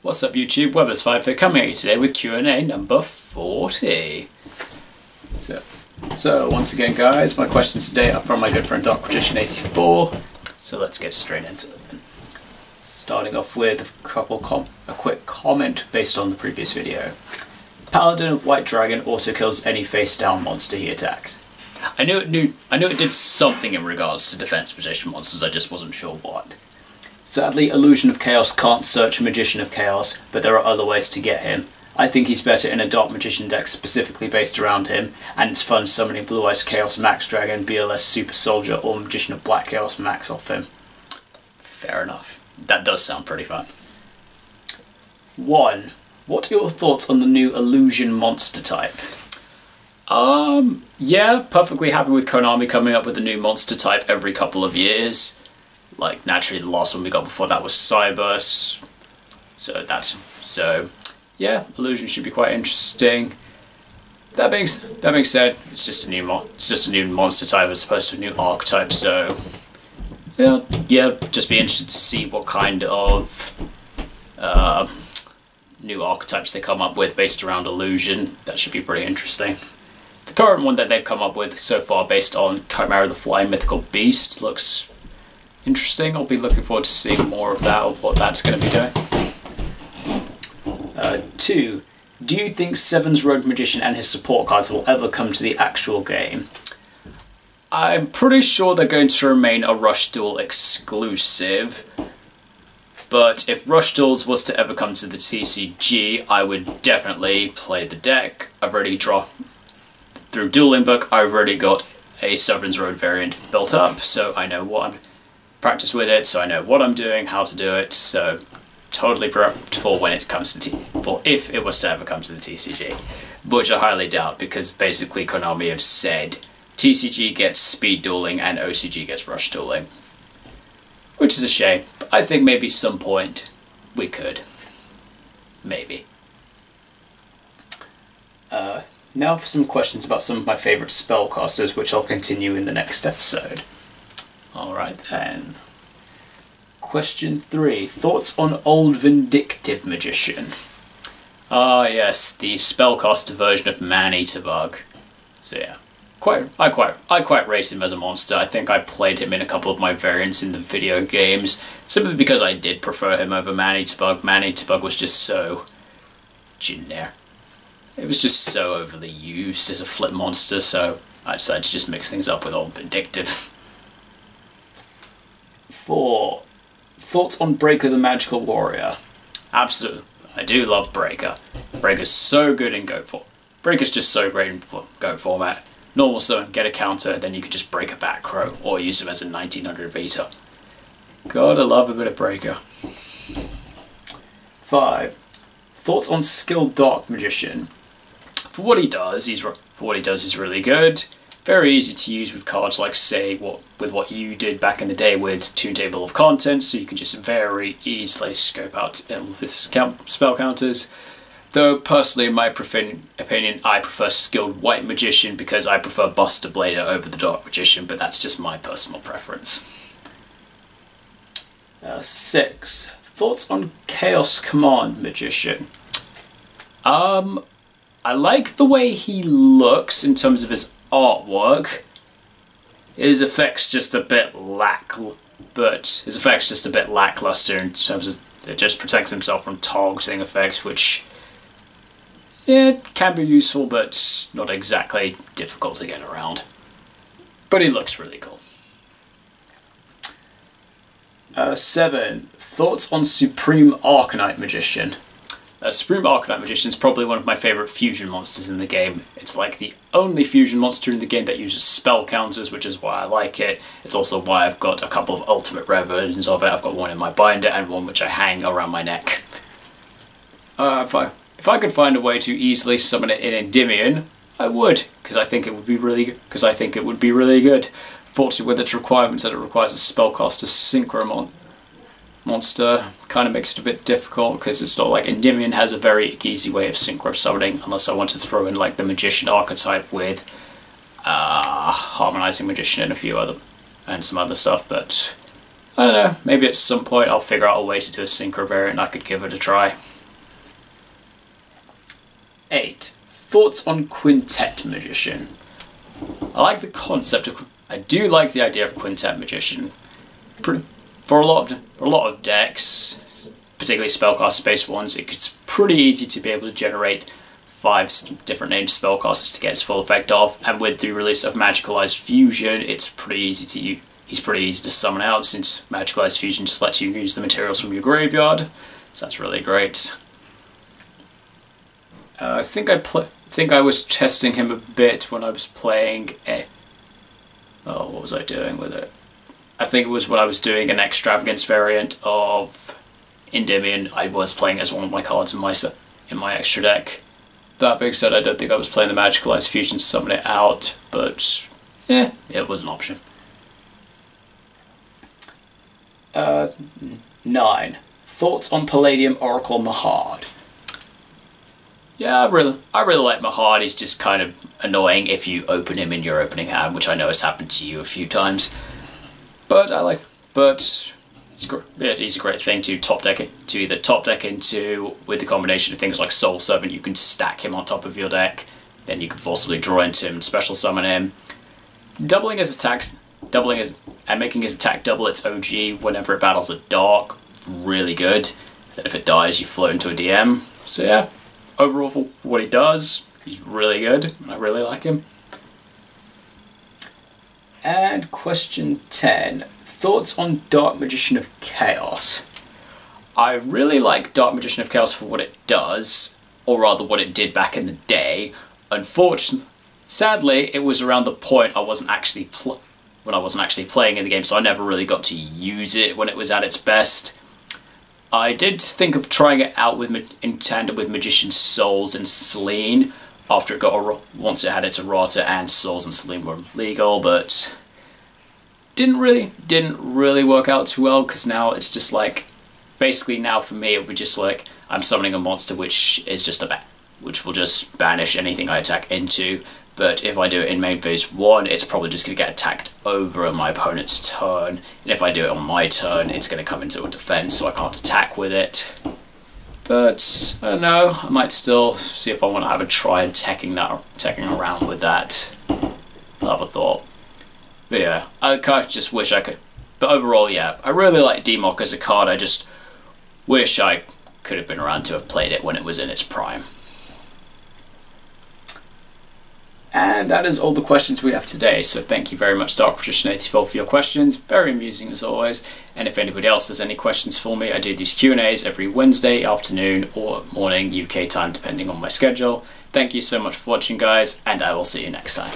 What's up YouTube, Webberz05 here, coming at you today with Q&A number 40. So once again guys, my questions today are from my good friend DarkMagician84, so let's get straight into it. Starting off with a quick comment based on the previous video. Paladin of White Dragon auto kills any face down monster he attacks. I knew it did something in regards to defense position monsters, I just wasn't sure what. Sadly, Illusion of Chaos can't search Magician of Chaos, but there are other ways to get him. I think he's better in a Dark Magician deck specifically based around him, and it's fun summoning Blue Eyes Chaos Max Dragon, BLS Super Soldier, or Magician of Black Chaos Max off him. Fair enough. That does sound pretty fun. 1. What are your thoughts on the new Illusion monster type? Yeah, perfectly happy with Konami coming up with a new monster type every couple of years. Like, naturally, the last one we got before that was Cyburst. So yeah, Illusion should be quite interesting. That being said, it's just a new monster type as opposed to a new archetype. So yeah, just be interested to see what kind of new archetypes they come up with based around Illusion. That should be pretty interesting. The current one that they've come up with so far, based on Chimera the Flying Mythical Beast, looks interesting. I'll be looking forward to seeing more of that, of what that's going to be doing. 2. Do you think Seven's Rogue Magician and his support cards will ever come to the actual game? I'm pretty sure they're going to remain a Rush Duel exclusive, but if Rush Duels was to ever come to the TCG, I would definitely play the deck. I've already through Dueling Book, I've already got a Sovereign's Road variant built up, so I know what I'm practice with it, so I know what I'm doing, how to do it, so totally prepped for when it comes to if it was to ever come to the TCG, which I highly doubt, because basically Konami have said TCG gets speed dueling and OCG gets rush dueling, which is a shame, but I think maybe some point we could. Maybe. Now for some questions about some of my favourite spellcasters, which I'll continue in the next episode. Alright then. Question 3. Thoughts on Old Vindictive Magician? Ah yes, the spellcaster version of Man-Eater Bug. So yeah, I quite rate him as a monster. I think I played him in a couple of my variants in the video games, simply because I did prefer him over Man-Eater Bug. Man-Eater Bug was just so generic. It was just so overly used as a flip monster, so I decided to just mix things up with Old Vindictive. 4. Thoughts on Breaker the Magical Warrior? Absolutely. I do love Breaker. Breaker's so good in GOAT format. Breaker's just so great in GOAT format. Normal summon, get a counter, then you can just break a back row, or use him as a 1900 beta. Gotta love a bit of Breaker. 5. Thoughts on Skilled Dark Magician? For what he does, he's really good. Very easy to use with cards like, say, what you did back in the day with Toon Table of Contents, so you can just very easily scope out his spell counters. Though, personally, in my opinion, I prefer Skilled White Magician because I prefer Buster Blader over the Dark Magician, but that's just my personal preference. 6. Thoughts on Chaos Command Magician? I like the way he looks in terms of his artwork. His effects just a bit lackluster in terms of it just protects himself from targeting effects, which can be useful, but not exactly difficult to get around. But he looks really cool. 7. Thoughts on Supreme Arcanite Magician? Supreme Arcanite Magician is probably one of my favourite fusion monsters in the game. It's like the only fusion monster in the game that uses spell counters, which is why I like it. It's also why I've got a couple of Ultimate Rare versions of it. I've got one in my binder and one which I hang around my neck. If I could find a way to easily summon it in Endymion, I would, because I think it would be really good. Fortunately, with its requirements that it requires a spellcaster synchro monster, kind of makes it a bit difficult, because it's not like Endymion has a very easy way of synchro summoning, unless I want to throw in like the Magician archetype with Harmonizing Magician and some other stuff, but I don't know, maybe at some point I'll figure out a way to do a synchro variant and I could give it a try. thoughts on Quintet Magician? I like the concept of... I do like the idea of Quintet Magician. For a lot of decks, particularly spellcaster-based ones, it's pretty easy to be able to generate 5 different named spellcasters to get its full effect off, and with the release of Magicalized Fusion, it's pretty easy to use. He's pretty easy to summon out, since Magicalized Fusion just lets you use the materials from your graveyard, so that's really great. I think I was testing him a bit when I was playing a... Oh, what was I doing with it? I think it was when I was doing an Extravagance variant of Endymion. I was playing as one of my cards in my extra deck. That being said, I don't think I was playing the Magicalized Fusion to summon it out, but yeah, it was an option. 9. Thoughts on Palladium Oracle Mahad? Yeah, I really like Mahad. He's just kind of annoying if you open him in your opening hand, which I know has happened to you a few times. But he's a great thing to either top deck into with the combination of things like Soul Servant. You can stack him on top of your deck, then you can forcibly draw into him, special summon him, doubling his attacks, and making his attack double its OG whenever it battles a dark. Really good. Then if it dies, you float into a DM. So yeah, overall for what he does, he's really good. I really like him. And question 10. Thoughts on Dark Magician of Chaos? I really like Dark Magician of Chaos for what it does, or rather what it did back in the day. Unfortunately, sadly, it was around the point I wasn't actually playing in the game, so I never really got to use it when it was at its best. I did think of trying it out in tandem with Magician's Souls and Selene after it got once it had its errata and Souls and Selene were legal, but didn't really work out too well, because now it's just like, basically now for me it would be just like I'm summoning a monster which is just which will just banish anything I attack into. But if I do it in main phase 1, it's probably just going to get attacked over on my opponent's turn. And if I do it on my turn, it's going to come into a defense, so I can't attack with it. But, I don't know, I might still see if I want to have a try and teching around with that. I'll have a thought. But yeah, I kind of just wish I could. But overall, yeah, I really like Demok as a card. I just wish I could have been around to have played it when it was in its prime. And that is all the questions we have today, so thank you very much Dark Magician 84 for your questions, very amusing as always, and if anybody else has any questions for me, I do these Q&As every Wednesday afternoon or morning UK time depending on my schedule. Thank you so much for watching guys, and I will see you next time.